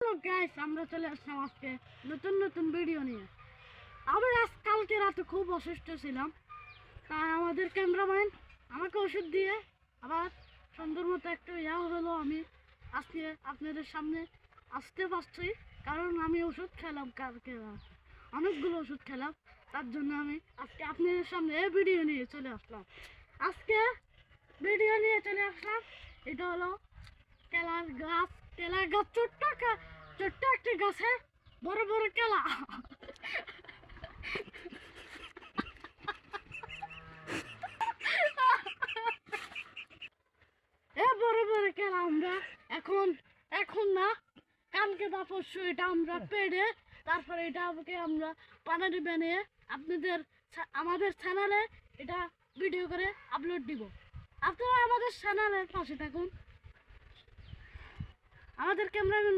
Hello guys, আমরা চলে আসলাম আজকে নতুন নতুন ভিডিও নিয়ে। আমি কালকে রাতে খুব অসুস্থ ছিলাম, তাই আমাদের ক্যামেরাম্যান আমাকে ওষুধ দিয়ে আবার সুন্দর মতো একটু হলো। আমি আজকে আপনাদের সামনে আসতে পারছি কারণ আমি ওষুধ খেলাম কালকে রাতে, অনেকগুলো ওষুধ খেলাম। তার জন্য আমি আজকে আপনাদের সামনে এই ভিডিও নিয়ে চলে আসলাম। এটা হলো কেলার গাছ, ছোট্ট একটি গাছে বড় বড় কেলা। বড় বড় কেলা আমরা এখন এখন না, কালকে বা পরশু এটা আমরা পেড়ে তারপরে এটাকে আমরা পানারি বানিয়ে আমাদের চ্যানেলে এটা ভিডিও করে আপলোড দিব। আপনারা আমাদের চ্যানেলের পাশে থাকুন। আমাদের ক্যামেরাম্যান